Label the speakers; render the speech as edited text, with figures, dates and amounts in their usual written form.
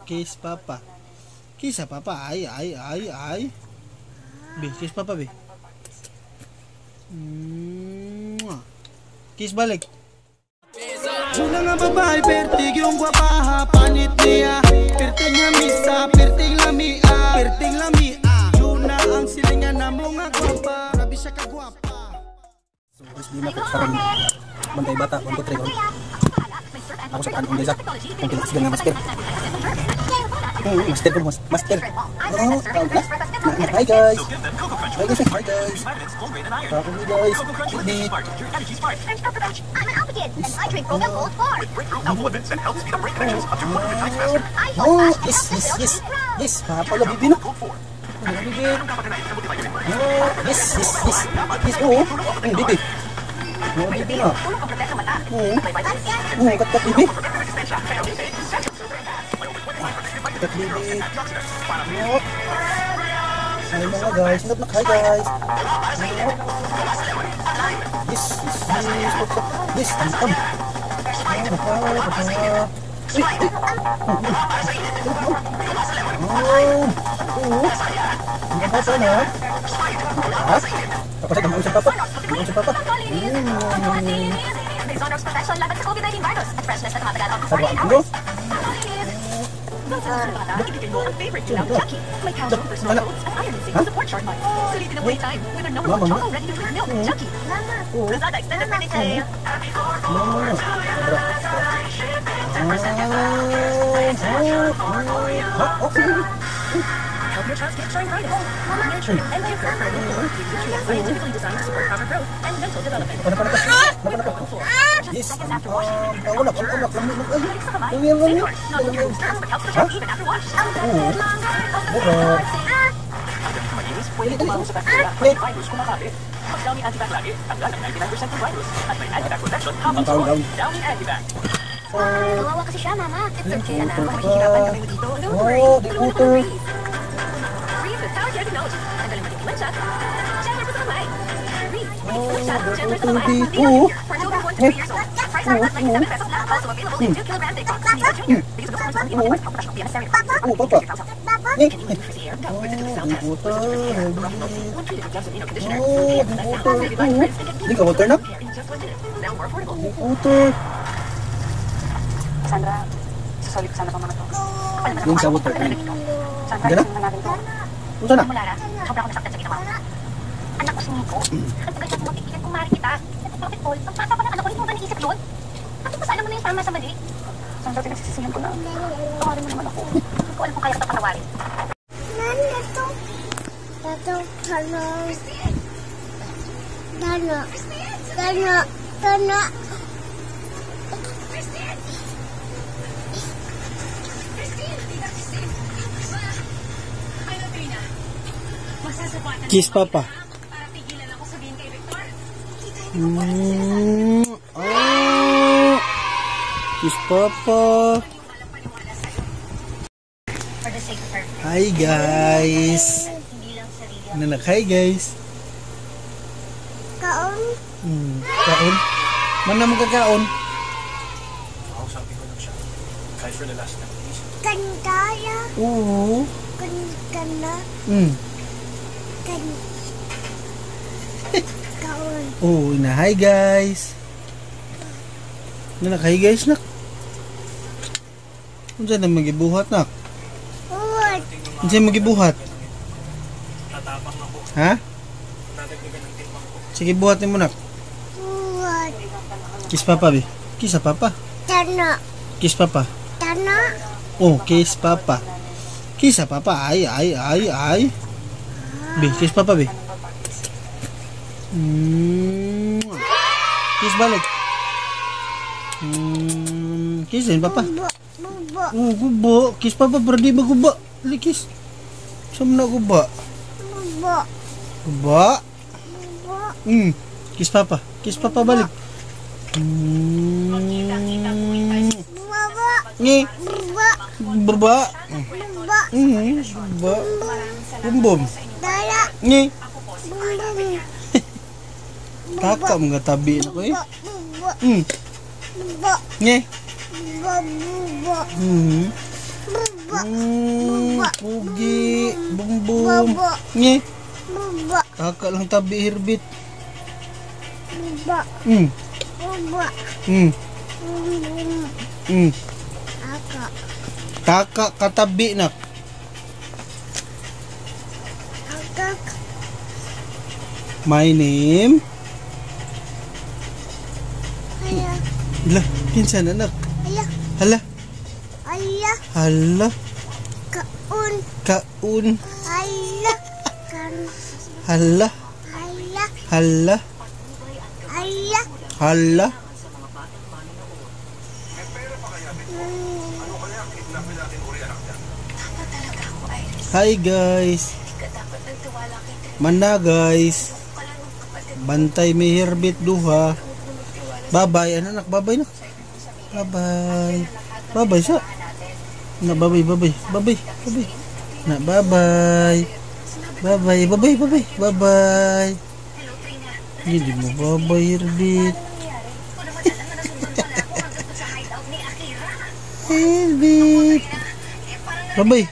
Speaker 1: kiss papa. Kiss sa papa. Ay. Be, kiss papa, be. Kiss balik.
Speaker 2: Una nga babae, pertig yung guwapaha, panit niya. Pertig nga misa, pertig lamia, pertig lamia. Luna ang silingan na mga gwapa, grabe siya kagwapa.
Speaker 3: So, guys, di na po parang bantay bata, 1, 2, 3, 1. Ako sa kaan kong desa, kung kilakas ganang master. Master po, master. Oh, tawag na. Hi guys. Hi guys. Hi guys. Tawag ni guys. Bit. Oh, yes. Pala bibi na. Bibi. Oh, yes. Oh, bibi. Oh, bibi na. Oh, kat bibi. Kat bibi. Oh. Ay mga guys, hi guys. Yes, tam. Tapos ay sa papa.
Speaker 4: Protection laban sa COVID-19 virus at freshness na tumatagal up to 48
Speaker 3: Ano?
Speaker 4: hours. Ibigay mo ang favorite nilang Chucky. May calcium for sore throats at iron zinc to support short life. Sulitin ang wait time with their number 1 choco ready to drink milk, Chucky. Lazada extended pernite. Help your child's get shine brightest. Nurture and give her her milk. Scientifically designed to support proper growth and mental development.
Speaker 3: Yes.
Speaker 4: Seconds after washing.
Speaker 3: Unak.
Speaker 4: Pwede tumawag sa bacteria at virus kumakapit. Pag Downy Antibac lagi, tanggal ang 99% ng virus at may antibac protection habang sa Downy Antibac.
Speaker 5: Kawawa kasi siya, mama.
Speaker 4: Kaya na, kung mahihirapan kami mo dito, don't worry. Tulungan ko Breathe. Breathe with Power Care Technology. Tanggalin matitiman siya. Gentler pa sa kamay. Breathe. Gentler sa kamay. For children 1 to 3 years old. Price are less than 97 pesos lang. Also available in 2 kilogram big box. Neva Junior. Because of the performance of the professional PMS stereo.
Speaker 3: Papa.
Speaker 4: Can you leave for the air? Go with the sound test. One treated with Gelsomino conditioner.
Speaker 3: Hindi ka water na?
Speaker 4: In just 1 minute. Now more affordable.
Speaker 3: Water.
Speaker 4: Sandra, susoli ko sana pa mga to.
Speaker 3: Yung sa water.
Speaker 4: Sandra,
Speaker 3: Gana?
Speaker 4: naman natin to.
Speaker 3: Unsa na?
Speaker 4: Mula na, sobra ako nasaktan sa ginawa mo. Anak ko si Nico. Ang tagal siya tumapikilan kung mari kita. Bakit Paul? Ang bata pa ng anak ko, hindi mo ba naisip yun? Bakit mas alam mo na yung tama sa mali? Sandra, pinagsisisihan ko na. Tawarin mo naman ako. Hindi ko alam kung kaya kita patawarin.
Speaker 5: Tana.
Speaker 1: Kiss papa. Kiss papa. Hi guys. Hi guys.
Speaker 5: Kaon.
Speaker 1: Kaon? Man na magkakaon?
Speaker 3: Ako sabi ko lang siya. Try for the last time, please.
Speaker 5: Kandaya.
Speaker 1: Oo.
Speaker 5: Kanda. Kaon.
Speaker 1: Oh, hi guys. Hi guys nak. Unsa na magibuhat nak?
Speaker 5: Uwad.
Speaker 1: Unsa magibuhat?
Speaker 3: Tatapang ako.
Speaker 1: Ha?
Speaker 3: Nadagdagan ng timbang ko.
Speaker 1: Sige buhatin mo nak.
Speaker 5: Uwad.
Speaker 1: Kiss papa be. Kiss sa papa.
Speaker 5: Tana.
Speaker 1: Kiss papa.
Speaker 5: Tana.
Speaker 1: Oh, kiss papa. Kiss sa papa. Ay. Be, kiss papa be. Kiss balik. Kissin papa.
Speaker 5: Bubo.
Speaker 1: Oh, guba. Kiss papa pero di ba guba? Dali kiss. Saan na guba?
Speaker 5: Bubo.
Speaker 1: Guba.
Speaker 5: Bubo.
Speaker 1: Kiss papa. Kiss papa balik.
Speaker 5: Bubo.
Speaker 1: Ngi.
Speaker 5: Bubo.
Speaker 1: Berba.
Speaker 5: Bubo.
Speaker 1: Berba. Bumbum.
Speaker 5: Dala.
Speaker 1: Ngi.
Speaker 5: Bumbum.
Speaker 1: Taka mga tabi na ko eh.
Speaker 5: Bubo.
Speaker 1: Ngi.
Speaker 5: Bubo. Bubo.
Speaker 1: Mhm.
Speaker 5: Bubo.
Speaker 1: Pugi. Bumbum. Nye.
Speaker 5: Baba.
Speaker 1: Kakak lang tabi hirbit.
Speaker 5: Baba.
Speaker 1: Hmm.
Speaker 5: Baba.
Speaker 1: Hmm.
Speaker 5: Bum.
Speaker 1: Hmm.
Speaker 5: Aka.
Speaker 1: Kakak katabi nak.
Speaker 5: Akak.
Speaker 1: My name.
Speaker 5: Ayah.
Speaker 1: Lah, kinsan anak.
Speaker 5: Ayah.
Speaker 1: Hala.
Speaker 5: Ayah.
Speaker 1: Hala.
Speaker 5: Kaun.
Speaker 1: Kaun.
Speaker 5: Ayah. Kan.
Speaker 1: Hala.
Speaker 5: Ayah.
Speaker 1: Hala.
Speaker 5: Ayah.
Speaker 1: Hala. Hi guys. Mana guys. Bantay may hirbit duha. Bye-bye anak, bye-bye nak. Bye-bye. Bye-bye sa. Na bye-bye, bye-bye. Bye-bye, bye-bye. Na bye-bye. Bye-bye, bye-bye, bye-bye. Bye-bye. Hindi mo bye-bye hirbit. Hirbit. Bye-bye.